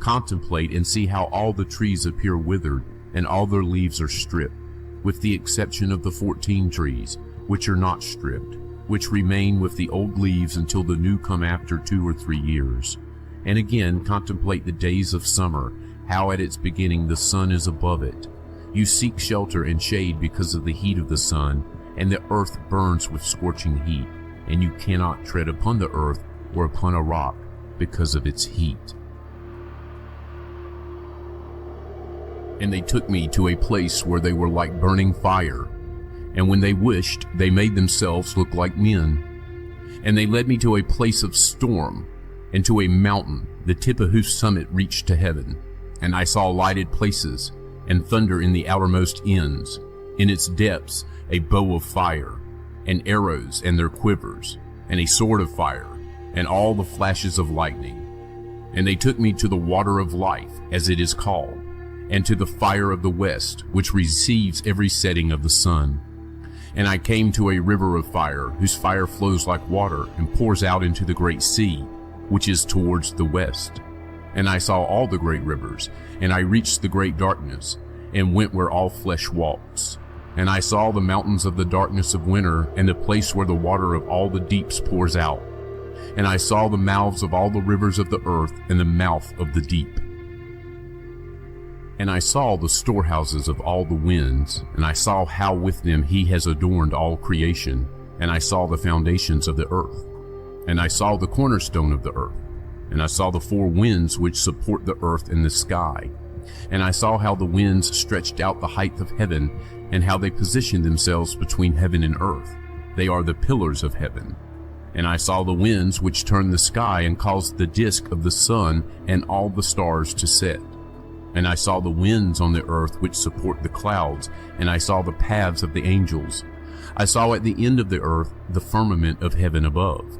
Contemplate and see how all the trees appear withered, and all their leaves are stripped, with the exception of the 14 trees, which are not stripped, which remain with the old leaves until the new come after 2 or 3 years. And again contemplate the days of summer, how at its beginning the sun is above it. You seek shelter and shade because of the heat of the sun, and the earth burns with scorching heat, and you cannot tread upon the earth or upon a rock because of its heat. And they took me to a place where they were like burning fire, and when they wished, they made themselves look like men. And they led me to a place of storm, and to a mountain, the tip of whose summit reached to heaven. And I saw lighted places, and thunder in the outermost ends, in its depths a bow of fire, and arrows and their quivers, and a sword of fire, and all the flashes of lightning. And they took me to the water of life, as it is called, and to the fire of the west, which receives every setting of the sun. And I came to a river of fire, whose fire flows like water, and pours out into the great sea, which is towards the west. And I saw all the great rivers, and I reached the great darkness, and went where all flesh walks. And I saw the mountains of the darkness of winter, and the place where the water of all the deeps pours out. And I saw the mouths of all the rivers of the earth, and the mouth of the deep. And I saw the storehouses of all the winds, and I saw how with them he has adorned all creation. And I saw the foundations of the earth. And I saw the cornerstone of the earth. And I saw the 4 winds which support the earth and the sky. And I saw how the winds stretched out the height of heaven, and how they positioned themselves between heaven and earth. They are the pillars of heaven. And I saw the winds which turned the sky and caused the disk of the sun and all the stars to set. And I saw the winds on the earth which support the clouds, and I saw the paths of the angels. I saw at the end of the earth the firmament of heaven above.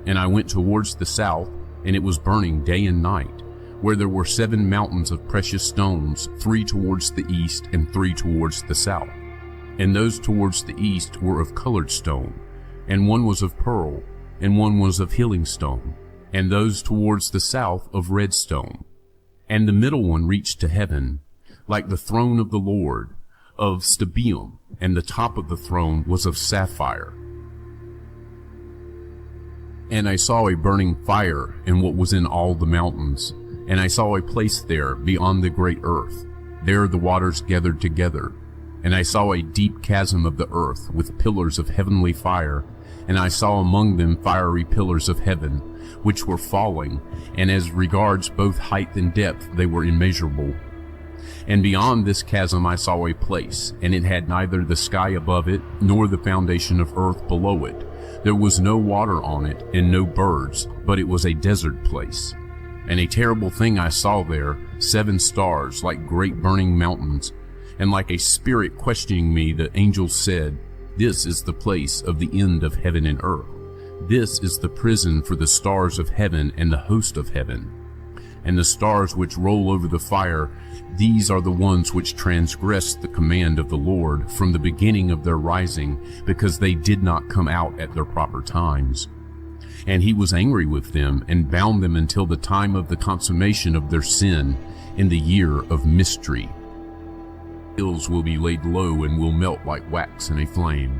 And I went towards the south, and it was burning day and night, where there were 7 mountains of precious stones, 3 towards the east and 3 towards the south. And those towards the east were of colored stone, and one was of pearl, and one was of healing stone, and those towards the south of red stone. And the middle one reached to heaven, like the throne of the Lord, of stibium, and the top of the throne was of sapphire. And I saw a burning fire in what was in all the mountains, and I saw a place there beyond the great earth. There the waters gathered together. And I saw a deep chasm of the earth with pillars of heavenly fire, and I saw among them fiery pillars of heaven, which were falling, and as regards both height and depth they were immeasurable. And beyond this chasm I saw a place, and it had neither the sky above it, nor the foundation of earth below it. There was no water on it, and no birds, but it was a desert place. And a terrible thing I saw there, 7 stars like great burning mountains, and like a spirit questioning me, the angel said, "This is the place of the end of heaven and earth. This is the prison for the stars of heaven and the host of heaven. And the stars which roll over the fire, these are the ones which transgressed the command of the Lord from the beginning of their rising, because they did not come out at their proper times. And he was angry with them, and bound them until the time of the consummation of their sin, in the year of mystery. Hills will be laid low and will melt like wax in a flame.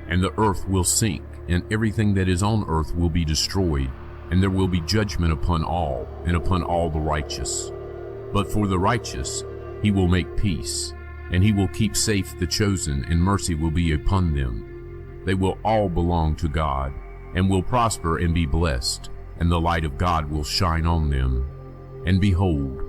And the earth will sink, and everything that is on earth will be destroyed, and there will be judgment upon all, and upon all the righteous. But for the righteous he will make peace, and he will keep safe the chosen, and mercy will be upon them. They will all belong to God, and will prosper and be blessed, and the light of God will shine on them. And behold,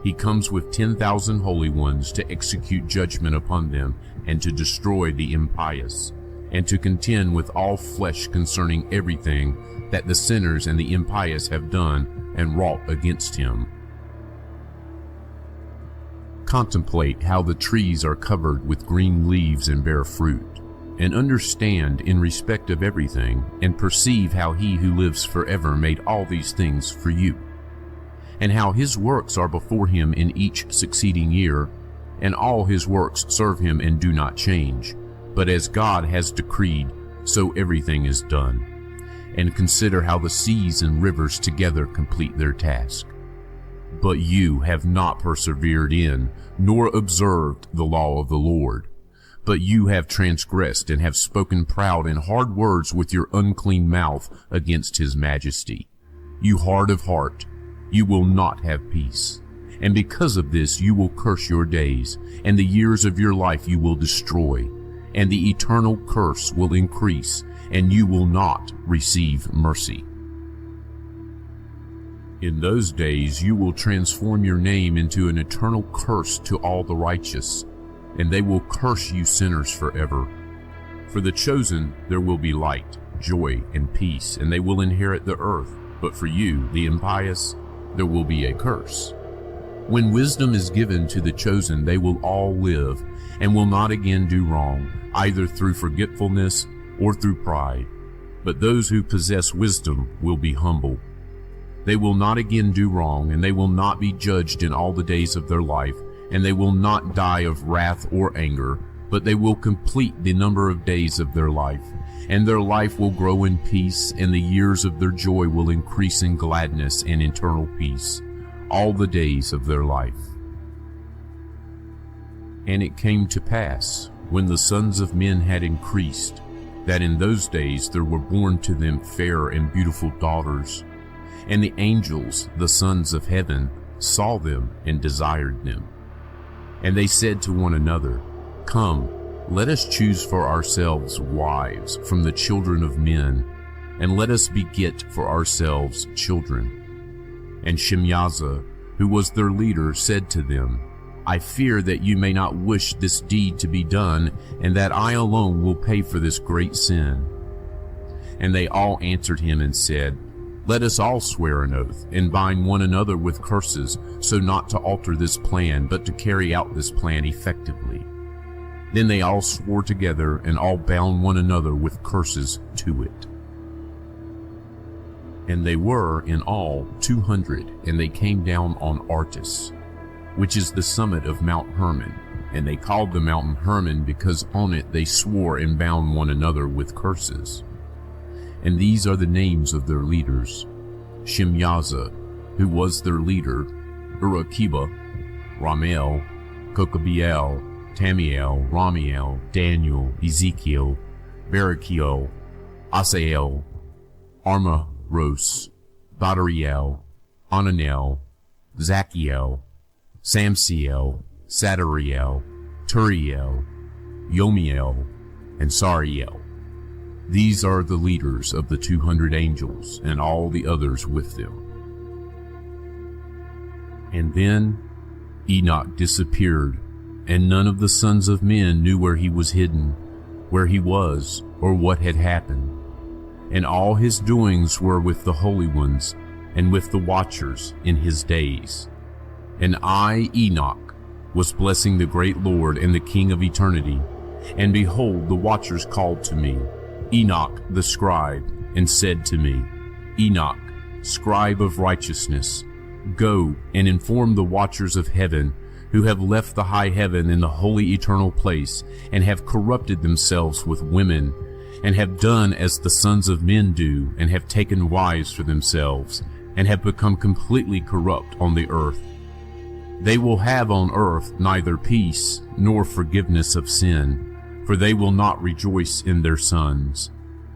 he comes with 10,000 holy ones to execute judgment upon them, and to destroy the impious, and to contend with all flesh concerning everything that the sinners and the impious have done and wrought against him. Contemplate how the trees are covered with green leaves and bear fruit, and understand in respect of everything, and perceive how he who lives forever made all these things for you, and how his works are before him in each succeeding year, and all his works serve him and do not change. But as God has decreed, so everything is done. And consider how the seas and rivers together complete their task. But you have not persevered in, nor observed the law of the Lord. But you have transgressed and have spoken proud and hard words with your unclean mouth against his majesty. You hard of heart, you will not have peace. And because of this you will curse your days, and the years of your life you will destroy, and the eternal curse will increase, and you will not receive mercy. In those days you will transform your name into an eternal curse to all the righteous, and they will curse you sinners forever. For the chosen there will be light, joy, and peace, and they will inherit the earth. But for you, the impious, there will be a curse. When wisdom is given to the chosen, they will all live, and will not again do wrong, either through forgetfulness or through pride. But those who possess wisdom will be humble. They will not again do wrong, and they will not be judged in all the days of their life, and they will not die of wrath or anger, but they will complete the number of days of their life, and their life will grow in peace, and the years of their joy will increase in gladness and eternal peace, all the days of their life. And it came to pass, when the sons of men had increased, that in those days there were born to them fair and beautiful daughters, and the angels, the sons of heaven, saw them and desired them. And they said to one another, Come, let us choose for ourselves wives from the children of men, and let us beget for ourselves children. And Shemyaza, who was their leader, said to them, I fear that you may not wish this deed to be done, and that I alone will pay for this great sin. And they all answered him and said, Let us all swear an oath, and bind one another with curses, so not to alter this plan, but to carry out this plan effectively. Then they all swore together, and all bound one another with curses to it. And they were in all 200, and they came down on Artis, which is the summit of Mount Hermon. And they called the mountain Hermon, because on it they swore and bound one another with curses. And these are the names of their leaders: Shemyaza, who was their leader, Urakiba, Ramel, Kokabiel, Tamiel, Ramiel, Daniel, Ezekiel, Barakiel, Asael, Armaros, Badariel, Ananel, Zachiel, Samsiel, Sadariel, Turiel, Yomiel, and Sariel. These are the leaders of the 200 angels, and all the others with them. And then Enoch disappeared, and none of the sons of men knew where he was hidden, where he was, or what had happened. And all his doings were with the holy ones, and with the watchers in his days. And I, Enoch, was blessing the great Lord and the King of eternity. And behold, the watchers called to me, Enoch the scribe, and said to me, Enoch, scribe of righteousness, go and inform the watchers of heaven, who have left the high heaven and the holy eternal place, and have corrupted themselves with women, and have done as the sons of men do, and have taken wives for themselves, and have become completely corrupt on the earth. They will have on earth neither peace nor forgiveness of sin, for they will not rejoice in their sons.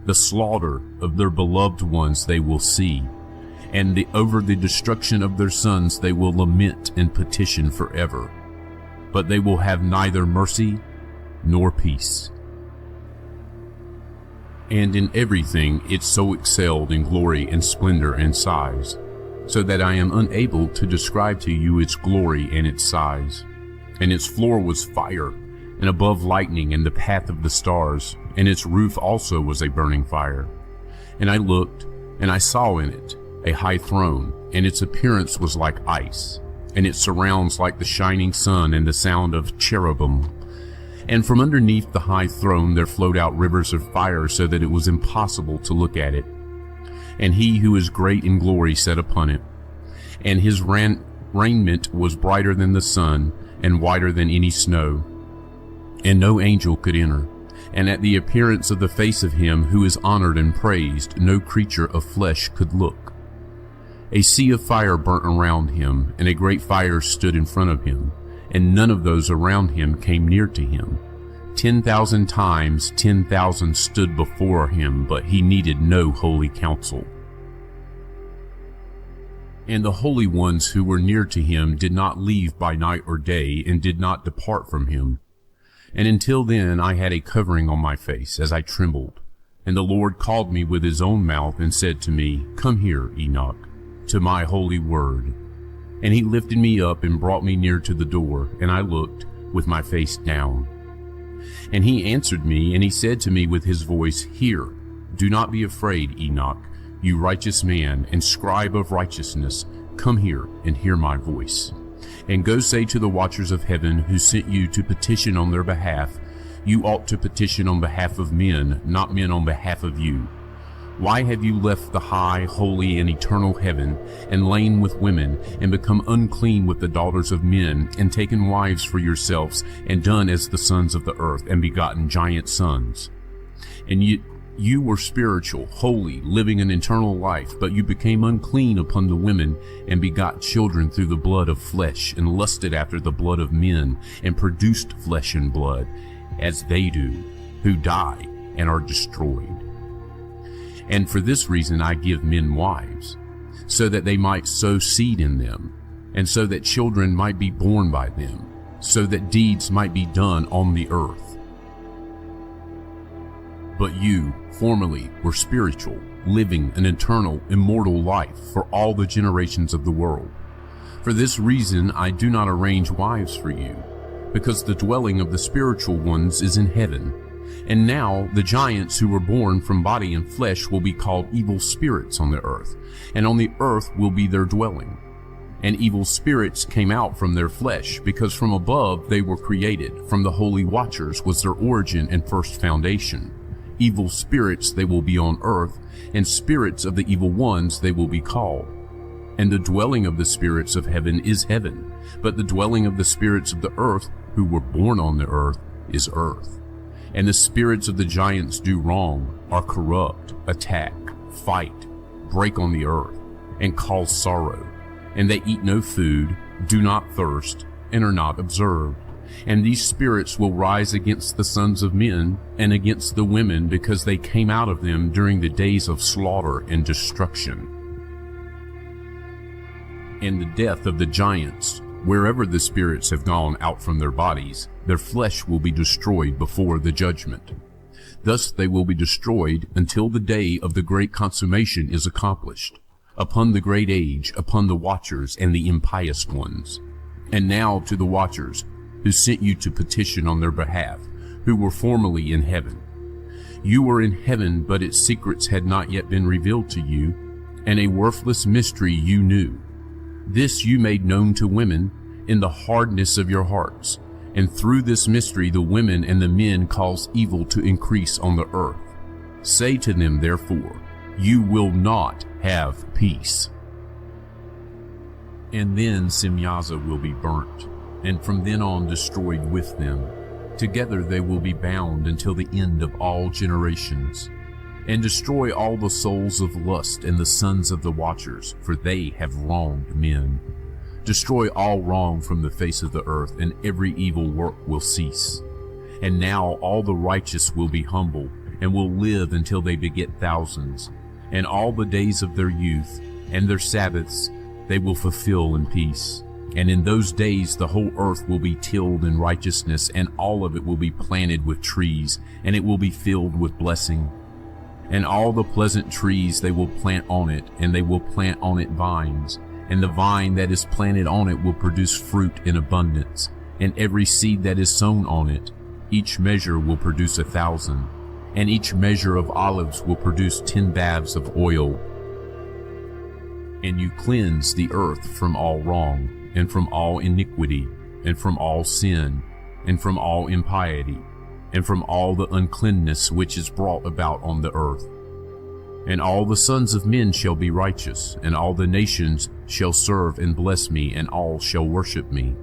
The slaughter of their beloved ones they will see, and over the destruction of their sons they will lament and petition forever. But they will have neither mercy nor peace. And in everything it so excelled in glory and splendor and size, so that I am unable to describe to you its glory and its size. And its floor was fire, and above lightning and the path of the stars, and its roof also was a burning fire. And I looked, and I saw in it a high throne, and its appearance was like ice, and its surrounds like the shining sun and the sound of cherubim. And from underneath the high throne there flowed out rivers of fire, so that it was impossible to look at it. And he who is great in glory sat upon it, and his raiment was brighter than the sun, and whiter than any snow. And no angel could enter. And at the appearance of the face of him who is honored and praised, no creature of flesh could look. A sea of fire burnt around him, and a great fire stood in front of him, and none of those around him came near to him. 10,000 times 10,000 stood before him, but he needed no holy counsel. And the holy ones who were near to him did not leave by night or day, and did not depart from him. And until then I had a covering on my face, as I trembled. And the Lord called me with his own mouth, and said to me, Come here, Enoch, to my holy word. And he lifted me up and brought me near to the door, and I looked with my face down. And he answered me, and he said to me with his voice, Hear, do not be afraid, Enoch, you righteous man and scribe of righteousness, come here and hear my voice. And go say to the watchers of heaven who sent you to petition on their behalf, you ought to petition on behalf of men, not men on behalf of you. Why have you left the high, holy, and eternal heaven, and lain with women, and become unclean with the daughters of men, and taken wives for yourselves, and done as the sons of the earth, and begotten giant sons? And you were spiritual, holy, living an eternal life, but you became unclean upon the women, and begot children through the blood of flesh, and lusted after the blood of men, and produced flesh and blood, as they do, who die and are destroyed. And for this reason I give men wives, so that they might sow seed in them, and so that children might be born by them, so that deeds might be done on the earth. But you formerly were spiritual, living an eternal, immortal life for all the generations of the world. For this reason I do not arrange wives for you, because the dwelling of the spiritual ones is in heaven. And now the giants who were born from body and flesh will be called evil spirits on the earth, and on the earth will be their dwelling. And evil spirits came out from their flesh, because from above they were created. From the holy watchers was their origin and first foundation. Evil spirits they will be on earth, and spirits of the evil ones they will be called. And the dwelling of the spirits of heaven is heaven, but the dwelling of the spirits of the earth who were born on the earth is earth. And the spirits of the giants do wrong, are corrupt, attack, fight, break on the earth, and cause sorrow. And they eat no food, do not thirst, and are not observed. And these spirits will rise against the sons of men and against the women, because they came out of them during the days of slaughter and destruction. And the death of the giants, wherever the spirits have gone out from their bodies, their flesh will be destroyed before the judgment. Thus they will be destroyed until the day of the great consummation is accomplished, upon the great age, upon the watchers and the impious ones. And now to the watchers who sent you to petition on their behalf, who were formerly in heaven. You were in heaven, but its secrets had not yet been revealed to you, and a worthless mystery you knew. This you made known to women in the hardness of your hearts. And through this mystery the women and the men cause evil to increase on the earth. Say to them, therefore, you will not have peace. And then Simyaza will be burnt, and from then on destroyed with them. Together they will be bound until the end of all generations. And destroy all the souls of lust and the sons of the watchers, for they have wronged men. Destroy all wrong from the face of the earth, and every evil work will cease. And now all the righteous will be humble, and will live until they beget thousands. And all the days of their youth, and their Sabbaths, they will fulfill in peace. And in those days the whole earth will be tilled in righteousness, and all of it will be planted with trees, and it will be filled with blessing. And all the pleasant trees they will plant on it, and they will plant on it vines. And the vine that is planted on it will produce fruit in abundance. And every seed that is sown on it, each measure will produce 1,000. And each measure of olives will produce 10 baths of oil. And you cleanse the earth from all wrong, and from all iniquity, and from all sin, and from all impiety, and from all the uncleanness which is brought about on the earth. And all the sons of men shall be righteous, and all the nations shall serve and bless me, and all shall worship me.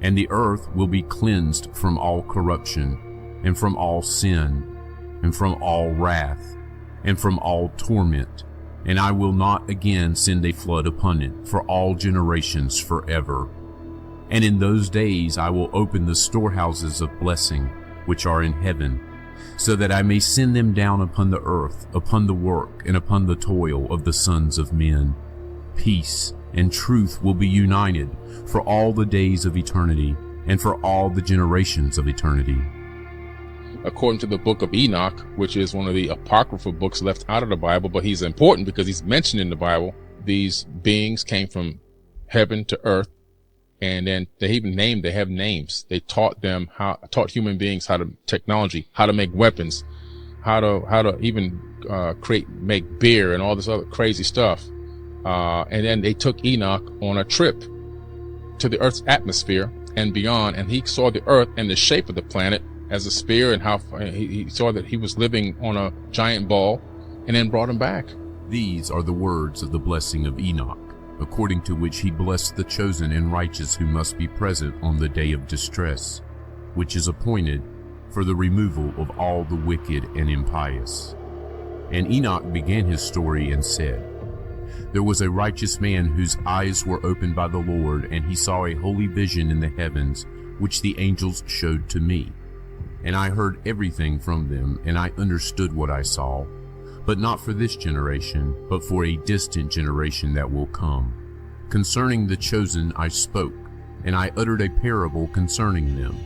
And the earth will be cleansed from all corruption, and from all sin, and from all wrath, and from all torment, and I will not again send a flood upon it for all generations forever. And in those days I will open the storehouses of blessing which are in heaven, so that I may send them down upon the earth, upon the work and upon the toil of the sons of men. Peace and truth will be united for all the days of eternity, and for all the generations of eternity. According to the Book of Enoch, which is one of the apocryphal books left out of the Bible, but he's important because he's mentioned in the Bible, these beings came from heaven to earth, and then they have names. They taught human beings technology, how to make weapons, how to even make beer and all this other crazy stuff. And then they took Enoch on a trip to the Earth's atmosphere and beyond, and he saw the Earth and the shape of the planet as a sphere, and how he saw that he was living on a giant ball, and then brought him back. These are the words of the blessing of Enoch, according to which he blessed the chosen and righteous who must be present on the day of distress, which is appointed for the removal of all the wicked and impious. And Enoch began his story and said, There was a righteous man whose eyes were opened by the Lord, and he saw a holy vision in the heavens, which the angels showed to me. And I heard everything from them, and I understood what I saw, but not for this generation, but for a distant generation that will come. Concerning the chosen I spoke, and I uttered a parable concerning them.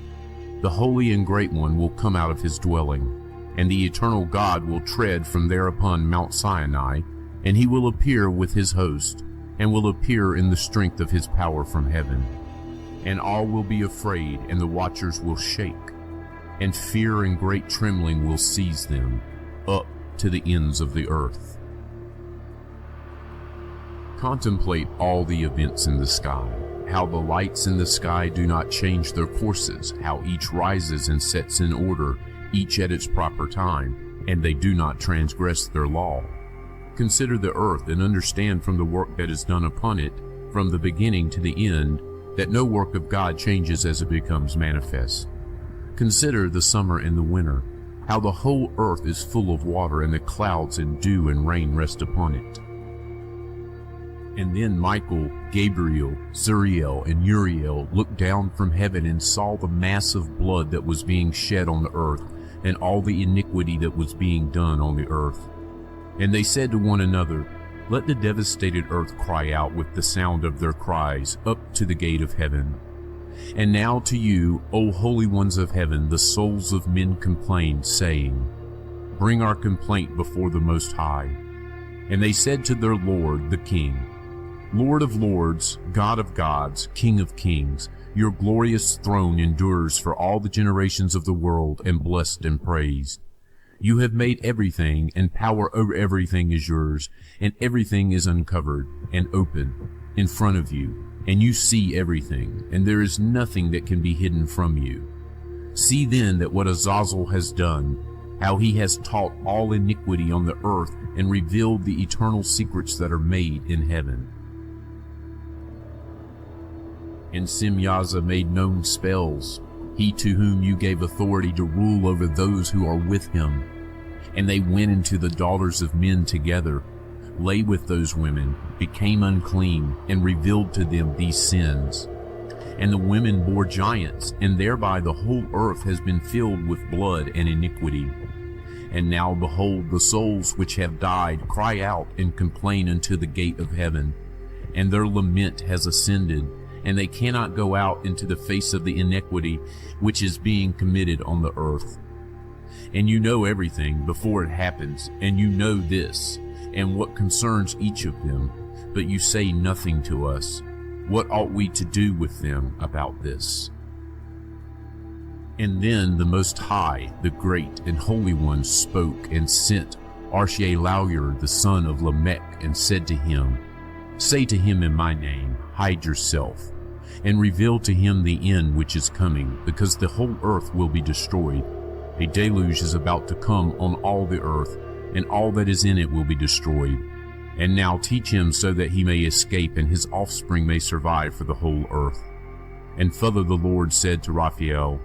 The Holy and Great One will come out of his dwelling, and the eternal God will tread from there upon Mount Sinai, and he will appear with his host, and will appear in the strength of his power from heaven. And all will be afraid, and the watchers will shake, and fear and great trembling will seize them, up to the ends of the earth. Contemplate all the events in the sky, how the lights in the sky do not change their courses, how each rises and sets in order, each at its proper time, and they do not transgress their law. Consider the earth and understand from the work that is done upon it, from the beginning to the end, that no work of God changes as it becomes manifest. Consider the summer and the winter, how the whole earth is full of water, and the clouds and dew and rain rest upon it. And then Michael, Gabriel, Zuriel, and Uriel looked down from heaven and saw the mass of blood that was being shed on the earth, and all the iniquity that was being done on the earth. And they said to one another, Let the devastated earth cry out with the sound of their cries up to the gate of heaven. And now to you, O holy ones of heaven, the souls of men complain, saying, Bring our complaint before the Most High. And they said to their Lord, the King, Lord of lords, God of gods, King of kings, your glorious throne endures for all the generations of the world, and blessed and praised. You have made everything, and power over everything is yours, and everything is uncovered and open in front of you, and you see everything, and there is nothing that can be hidden from you. See then that what Azazel has done, how he has taught all iniquity on the earth, and revealed the eternal secrets that are made in heaven. And Simyaza made known spells, he to whom you gave authority to rule over those who are with him. And they went into the daughters of men together, lay with those women, became unclean, and revealed to them these sins. And the women bore giants, and thereby the whole earth has been filled with blood and iniquity. And now behold, the souls which have died cry out and complain unto the gate of heaven, and their lament has ascended, and they cannot go out into the face of the iniquity which is being committed on the earth. And you know everything before it happens, and you know this, and what concerns each of them, but you say nothing to us. What ought we to do with them about this? And then the Most High, the Great and Holy One, spoke and sent Arshelauer, the son of Lamech, and said to him, Say to him in my name, Hide yourself, and reveal to him the end which is coming, because the whole earth will be destroyed. A deluge is about to come on all the earth, and all that is in it will be destroyed. And now teach him so that he may escape, and his offspring may survive for the whole earth. And further the Lord said to Raphael,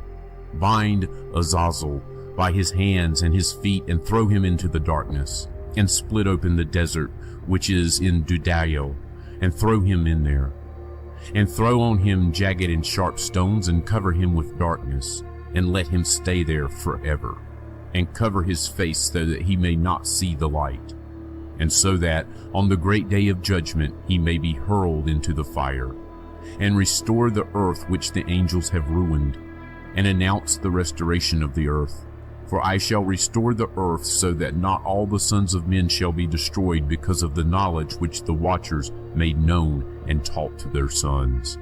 Bind Azazel by his hands and his feet, and throw him into the darkness, and split open the desert which is in Dudaio, and throw him in there. And throw on him jagged and sharp stones, and cover him with darkness, and let him stay there forever, and cover his face so that he may not see the light, and so that on the great day of judgment he may be hurled into the fire. And restore the earth which the angels have ruined, and announce the restoration of the earth. For I shall restore the earth, so that not all the sons of men shall be destroyed because of the knowledge which the watchers made known and taught to their sons.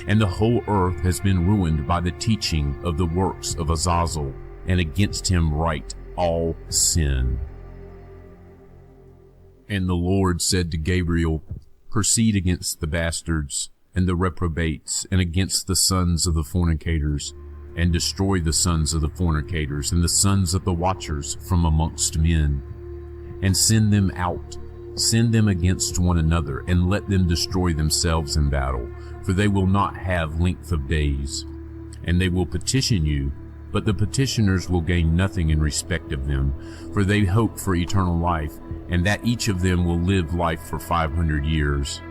And the whole earth has been ruined by the teaching of the works of Azazel, and against him write all sin. And the Lord said to Gabriel, Proceed against the bastards and the reprobates, and against the sons of the fornicators, and destroy the sons of the fornicators and the sons of the watchers from amongst men, and send them out. Send them against one another, and let them destroy themselves in battle, for they will not have length of days. And they will petition you, but the petitioners will gain nothing in respect of them, for they hope for eternal life, and that each of them will live life for 500 years.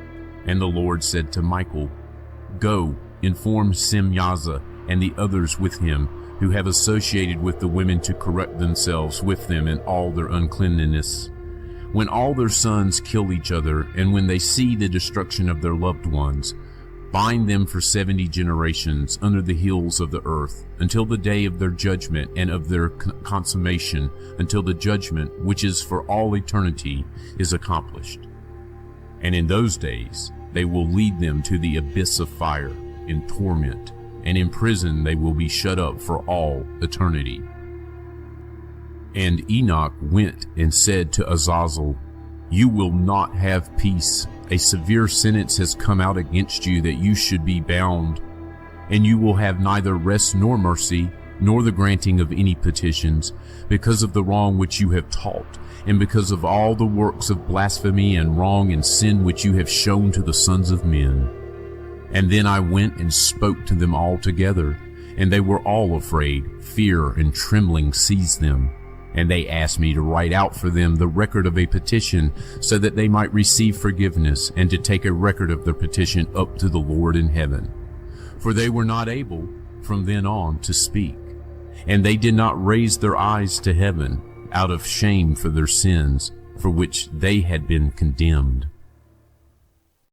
And the Lord said to Michael, Go, inform Simyaza and the others with him, who have associated with the women, to correct themselves with them in all their uncleanness. When all their sons kill each other, and when they see the destruction of their loved ones, bind them for 70 generations under the hills of the earth, until the day of their judgment and of their consummation, until the judgment, which is for all eternity, is accomplished. And in those days they will lead them to the abyss of fire, in torment, and in prison they will be shut up for all eternity. And Enoch went and said to Azazel, You will not have peace. A severe sentence has come out against you, that you should be bound, and you will have neither rest nor mercy, nor the granting of any petitions, because of the wrong which you have taught, and because of all the works of blasphemy and wrong and sin which you have shown to the sons of men. And then I went and spoke to them all together, and they were all afraid. Fear and trembling seized them. And they asked me to write out for them the record of a petition, so that they might receive forgiveness, and to take a record of their petition up to the Lord in heaven. For they were not able from then on to speak, and they did not raise their eyes to heaven, out of shame for their sins, for which they had been condemned.